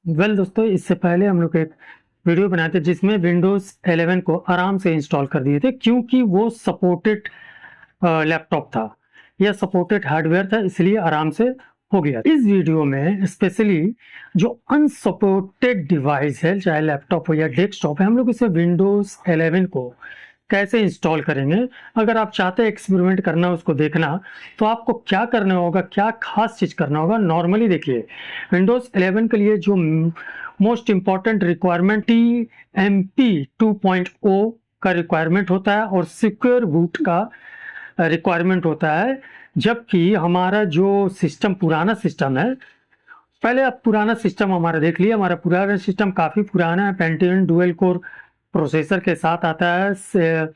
दोस्तों, इससे पहले हम लोग एक वीडियो बनाए थे जिसमें विंडोज़ 11 को आराम से इंस्टॉल कर दिए थे, क्योंकि वो सपोर्टेड लैपटॉप था या सपोर्टेड हार्डवेयर था, इसलिए आराम से हो गया। इस वीडियो में स्पेशली जो अनसपोर्टेड डिवाइस है, चाहे लैपटॉप हो या डेस्कटॉप है, हम लोग इसे विंडोज़ 11 को कैसे इंस्टॉल करेंगे। अगर आप चाहते हैं एक्सपेरिमेंट करना, उसको देखना, तो आपको क्या करना होगा, क्या खास चीज़ करना होगा। नॉर्मली देखिए, विंडोज़ 11 के लिए जो मोस्ट इम्पॉर्टेंट रिक्वायरमेंट TMP 2.0 का रिक्वायरमेंट होता है और सिक्योर बूट का रिक्वायरमेंट होता है। जबकि हमारा जो सिस्टम, पुराना सिस्टम है, पहले आप पुराना सिस्टम हमारा देख लिया। हमारा पुराना सिस्टम काफ़ी पुराना है, पेंटियम डुअल कोर प्रोसेसर के साथ आता है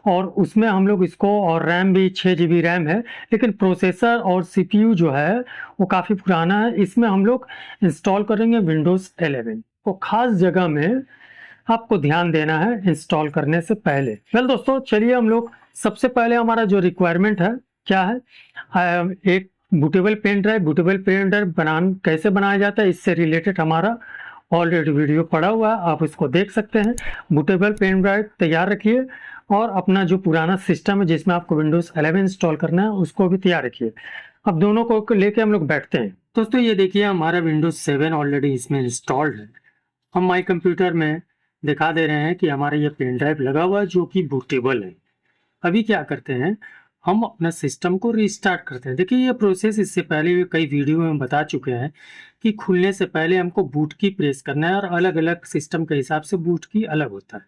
और उसमें हम लोग इसको, और रैम भी 6 GB रैम है, लेकिन प्रोसेसर और CPU जो है वो काफ़ी पुराना है। इसमें हम लोग इंस्टॉल करेंगे विंडोज़ 11 को। खास जगह में आपको ध्यान देना है इंस्टॉल करने से पहले। दोस्तों, चलिए हम लोग सबसे पहले हमारा जो रिक्वायरमेंट है क्या है, एक bootable pen drive. Bootable pen drive कैसे बनाया जाता है, इससे रिलेटेड हमारा ऑलरेडी वीडियो पड़ा हुआ है, आप इसको देख सकते हैं। बूटेबल पेन ड्राइव तैयार रखिए और अपना जो पुराना सिस्टम है जिसमें आपको विंडोज़ 11 इंस्टॉल करना है उसको भी तैयार रखिए। अब दोनों को लेके हम लोग बैठते हैं। दोस्तों, ये देखिए हमारा विंडोज़ 7 ऑलरेडी इसमें इंस्टॉल्ड है। हम माई कंप्यूटर में दिखा दे रहे हैं कि हमारा ये पेन ड्राइव लगा हुआ है जो कि बूटेबल है। अभी क्या करते हैं, हम अपना सिस्टम को रीस्टार्ट करते हैं। देखिए, ये प्रोसेस इससे पहले भी कई वीडियो में बता चुके हैं कि खुलने से पहले हमको बूट की प्रेस करना है और अलग अलग सिस्टम के हिसाब से बूट की अलग होता है।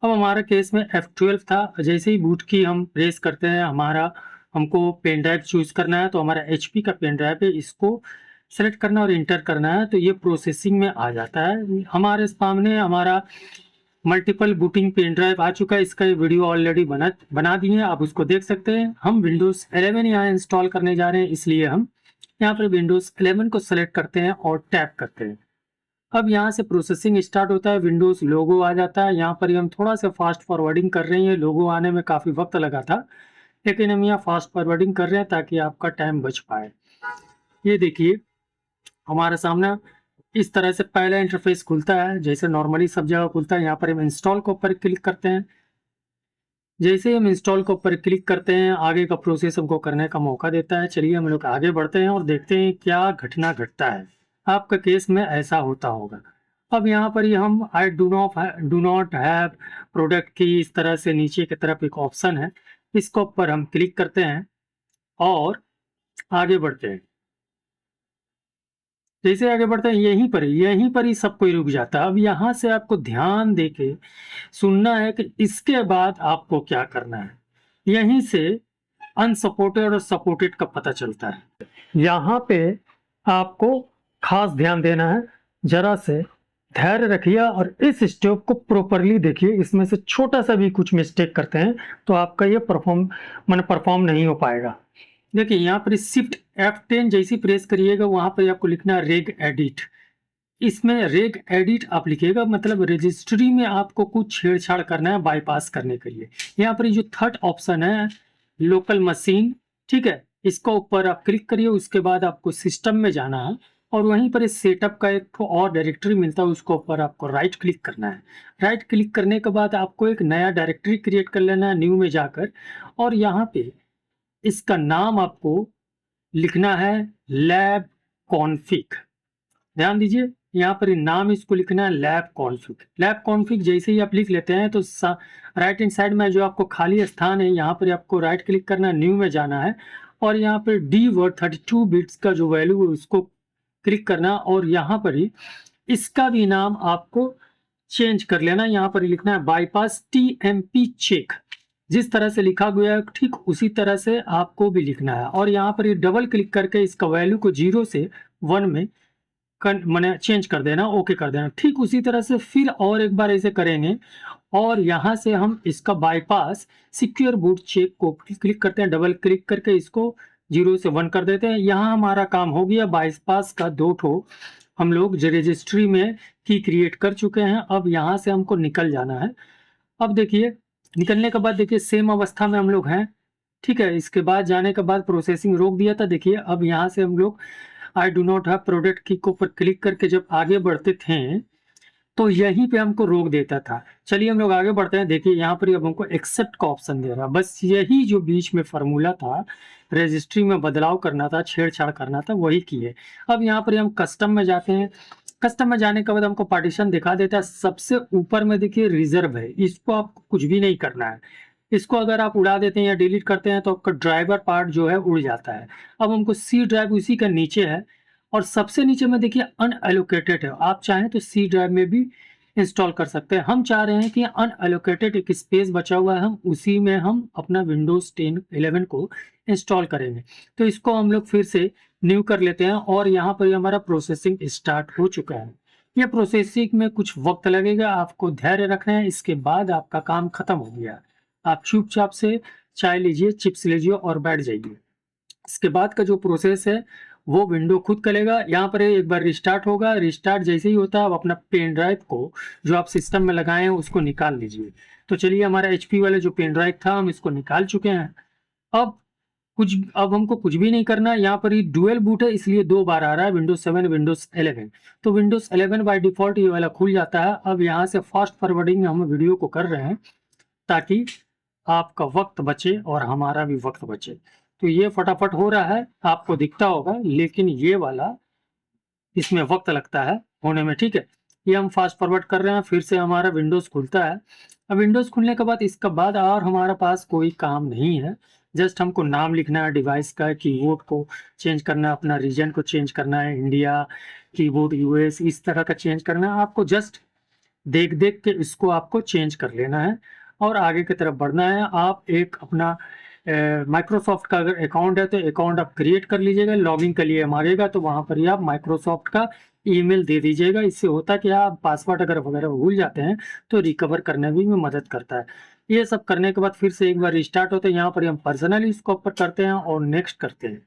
अब हमारा केस में F12 था। जैसे ही बूट की हम प्रेस करते हैं, हमको पेन ड्राइव चूज़ करना है, तो हमारा HP का पेन ड्राइव है, इसको सेलेक्ट करना और इंटर करना है, तो ये प्रोसेसिंग में आ जाता है। हमारे सामने हमारा मल्टीपल बूटिंग पेन ड्राइव आ चुका है। इसका वीडियो ऑलरेडी बना दिए हैं, आप उसको देख सकते हैं। हम विंडोज़ 11 यहाँ इंस्टॉल करने जा रहे हैं, इसलिए हम यहाँ पर विंडोज़ 11 को सेलेक्ट करते हैं और टैप करते हैं। अब यहाँ से प्रोसेसिंग स्टार्ट होता है, विंडोज़ लोगो आ जाता है। यहाँ पर हम थोड़ा सा फास्ट फॉरवर्डिंग कर रहे हैं, लोगो आने में काफ़ी वक्त लगा था, लेकिन हम यहाँ फास्ट फॉरवर्डिंग कर रहे हैं ताकि आपका टाइम बच पाए। ये देखिए, हमारे सामने इस तरह से पहला इंटरफेस खुलता है, जैसे नॉर्मली सब जगह खुलता है। यहाँ पर हम इंस्टॉल के ऊपर क्लिक करते हैं। जैसे हम इंस्टॉल के ऊपर क्लिक करते हैं, आगे का प्रोसेस हमको करने का मौका देता है। चलिए हम लोग आगे बढ़ते हैं और देखते हैं क्या घटना घटता है। आपका केस में ऐसा होता होगा। अब यहाँ पर ही हम I do not have product की, इस तरह से नीचे की तरफ एक ऑप्शन है, इसके ऊपर हम क्लिक करते हैं और आगे बढ़ते हैं। जैसे आगे बढ़ते हैं, यहीं पर ही सब कोई रुक जाता है। अब यहाँ से आपको ध्यान देके सुनना है कि इसके बाद आपको क्या करना है। यहीं से अनसपोर्टेड और सपोर्टेड का पता चलता है। यहाँ पे आपको खास ध्यान देना है, जरा से धैर्य रखिए और इस स्टेप को प्रॉपरली देखिए। इसमें से छोटा सा भी कुछ मिस्टेक करते हैं तो आपका ये परफॉर्म नहीं हो पाएगा। देखिए, यहाँ पर शिफ्ट F10 जैसी प्रेस करिएगा, वहाँ पर आपको लिखना है रेग एडिट। इसमें रेग एडिट आप लिखिएगा, मतलब रजिस्ट्री में आपको कुछ छेड़छाड़ करना है बाईपास करने के लिए। यहाँ पर जो थर्ड ऑप्शन है लोकल मशीन, ठीक है, इसका ऊपर आप क्लिक करिए। उसके बाद आपको सिस्टम में जाना है और वहीं पर इस सेटअप का एक और डायरेक्टरी मिलता है, उसको ऊपर आपको राइट क्लिक करना है। राइट क्लिक करने के बाद आपको एक नया डायरेक्टरी क्रिएट कर लेना है, न्यू में जाकर, और यहाँ पे इसका नाम आपको लिखना है लैब कॉन्फिग। ध्यान दीजिए, यहाँ पर नाम इसको लिखना है लैब कॉन्फिग। लैब कॉन्फिग जैसे ही आप लिख लेते हैं तो राइट हैंड साइड में जो आपको खाली स्थान है, यहाँ पर आपको राइट क्लिक करना है, न्यू में जाना है और यहाँ पर डी वर्ड 32 बिट्स का जो वैल्यू है उसको क्लिक करना और यहाँ पर ही इसका भी नाम आपको चेंज कर लेना। यहाँ पर लिखना है बाईपास TMP चेक। जिस तरह से लिखा गया है ठीक उसी तरह से आपको भी लिखना है और यहाँ पर डबल क्लिक करके इसका वैल्यू को 0 से 1 में मैंने चेंज कर देना, ओके कर देना। ठीक उसी तरह से फिर और एक बार ऐसे करेंगे और यहाँ से हम इसका बाईपास सिक्योर बूट चेक को क्लिक करते हैं, डबल क्लिक करके इसको 0 से 1 कर देते हैं। यहाँ हमारा काम हो गया। बाईपास का 2 ठो हम लोग रजिस्ट्री में की क्रिएट कर चुके हैं। अब यहाँ से हमको निकल जाना है। अब देखिए, निकलने के बाद देखिए सेम अवस्था में हम लोग हैं, ठीक है। इसके बाद जाने के बाद प्रोसेसिंग रोक दिया था। देखिए, अब यहाँ से हम लोग I do not have product की को पर क्लिक करके जब आगे बढ़ते थे तो यहीं पे हमको रोक देता था। चलिए हम लोग आगे बढ़ते हैं। देखिए यहाँ पर अब हमको एक्सेप्ट का ऑप्शन दे रहा है। बस यही जो बीच में फार्मूला था, रजिस्ट्री में बदलाव करना था, छेड़छाड़ करना था, वही किए। अब यहाँ पर हम कस्टम में जाते हैं। कस्टम में जाने के बाद हमको पार्टीशन दिखा देता है। सबसे ऊपर में देखिए रिजर्व है, इसको आपको कुछ भी नहीं करना है। इसको अगर आप उड़ा देते हैं या डिलीट करते हैं तो आपका ड्राइवर पार्ट जो है उड़ जाता है। अब हमको सी ड्राइव उसी का नीचे है और सबसे नीचे में देखिए अनएलोकेटेड है। आप चाहें तो सी ड्राइव में भी इंस्टॉल कर सकते हैं। हम चाह रहे हैं कि अनएलोकेटेड एक स्पेस बचा हुआ है, हम उसी में हम अपना विंडोज 10 11 को इंस्टॉल करेंगे। तो इसको हम लोग फिर से न्यू कर लेते हैं और यहाँ पर हमारा प्रोसेसिंग स्टार्ट हो चुका है। ये प्रोसेसिंग में कुछ वक्त लगेगा, आपको धैर्य रखना है। इसके बाद आपका काम खत्म हो गया। आप चुपचाप से चाय लीजिए, चिप्स लीजिए और बैठ जाइए। इसके बाद का जो प्रोसेस है वो विंडो खुद करेगा। यहाँ पर एक बार रिस्टार्ट होगा। रिस्टार्ट जैसे ही होता है आप अपना पेन ड्राइव को जो आप सिस्टम में लगाए हैं उसको निकाल लीजिए। तो चलिए हमारा HP वाला जो पेन ड्राइव था हम इसको निकाल चुके हैं। अब हमको कुछ भी नहीं करना। यहाँ पर ये डुअल बूट है इसलिए 2 बार आ रहा है, विंडोज 7 विंडोज 11। तो विंडोज 11 बाय डिफॉल्ट ये वाला खुल जाता है। अब यहाँ से फास्ट फॉरवर्डिंग हम वीडियो को कर रहे हैं ताकि आपका वक्त बचे और हमारा भी वक्त बचे। तो ये फटाफट हो रहा है, आपको दिखता होगा, लेकिन ये वाला इसमें वक्त लगता है होने में। ठीक है, ये हम फास्ट फॉरवर्ड कर रहे हैं। फिर से हमारा विंडोज खुलता है। अब विंडोज खुलने के बाद इसके बाद और हमारे पास कोई काम नहीं है। जस्ट हमको नाम लिखना है डिवाइस का, कीबोर्ड को चेंज करना है, अपना रीजन को चेंज करना है, इंडिया, कीबोर्ड US, इस तरह का चेंज करना है। आपको जस्ट देख देख के इसको आपको चेंज कर लेना है और आगे की तरफ बढ़ना है। आप एक अपना माइक्रोसॉफ्ट का अगर अकाउंट है तो अकाउंट आप क्रिएट कर लीजिएगा। लॉगिन के लिए मांगेगा तो वहां पर ही आप माइक्रोसॉफ्ट का ईमेल दे दीजिएगा। इससे होता क्या, आप पासवर्ड अगर वगैरह भूल जाते हैं तो रिकवर करने में भी मदद करता है। ये सब करने के बाद फिर से एक बार रिस्टार्ट होता है। यहाँ पर हम पर्सनली इसको ऊपर करते हैं और नेक्स्ट करते हैं।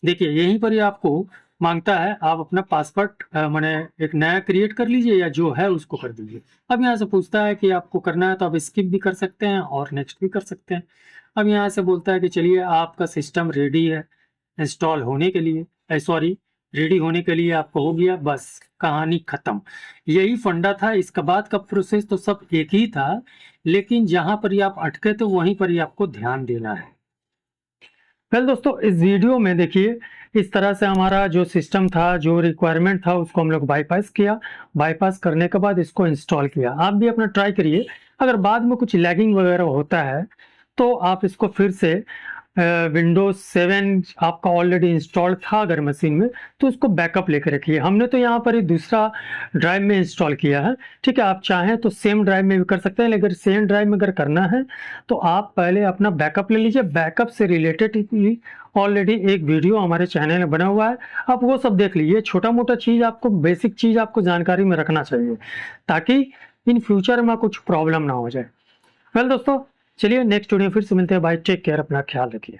देखिए यहीं पर ही आपको मांगता है, आप अपना पासवर्ड माने एक नया क्रिएट कर लीजिए या जो है उसको कर दीजिए। अब यहाँ से पूछता है कि आपको करना है तो आप स्किप भी कर सकते हैं और नेक्स्ट भी कर सकते हैं। अब यहाँ से बोलता है कि चलिए आपका सिस्टम रेडी है इंस्टॉल होने के लिए, सॉरी रेडी होने के लिए आपको हो गया। बस कहानी खत्म। यही फंडा था। इसके बाद का प्रोसेस तो सब एक ही था, लेकिन जहाँ पर ही आप अटके तो वहीं पर ही आपको ध्यान देना है। वेल दोस्तों, इस वीडियो में देखिए इस तरह से हमारा जो सिस्टम था, जो रिक्वायरमेंट था, उसको हम लोग बाईपास किया। बाईपास करने के बाद इसको इंस्टॉल किया। आप भी अपना ट्राई करिए। अगर बाद में कुछ लैगिंग वगैरह होता है तो आप इसको फिर से विंडोज 7 आपका ऑलरेडी इंस्टॉल्ड था अगर मशीन में तो उसको बैकअप लेकर रखिए। हमने तो यहाँ पर ही दूसरा ड्राइव में इंस्टॉल किया है। ठीक है, आप चाहें तो सेम ड्राइव में भी कर सकते हैं, लेकिन सेम ड्राइव में अगर करना है तो आप पहले अपना बैकअप ले लीजिए। बैकअप से रिलेटेड ऑलरेडी एक वीडियो हमारे चैनल में बना हुआ है, आप वो सब देख लीजिए। छोटा मोटा चीज़ आपको, बेसिक चीज़ आपको जानकारी में रखना चाहिए ताकि इन फ्यूचर में कुछ प्रॉब्लम ना हो जाए। वेल दोस्तों, चलिए नेक्स्ट वीडियो फिर से मिलते हैं। बाय, टेक केयर, अपना ख्याल रखिए।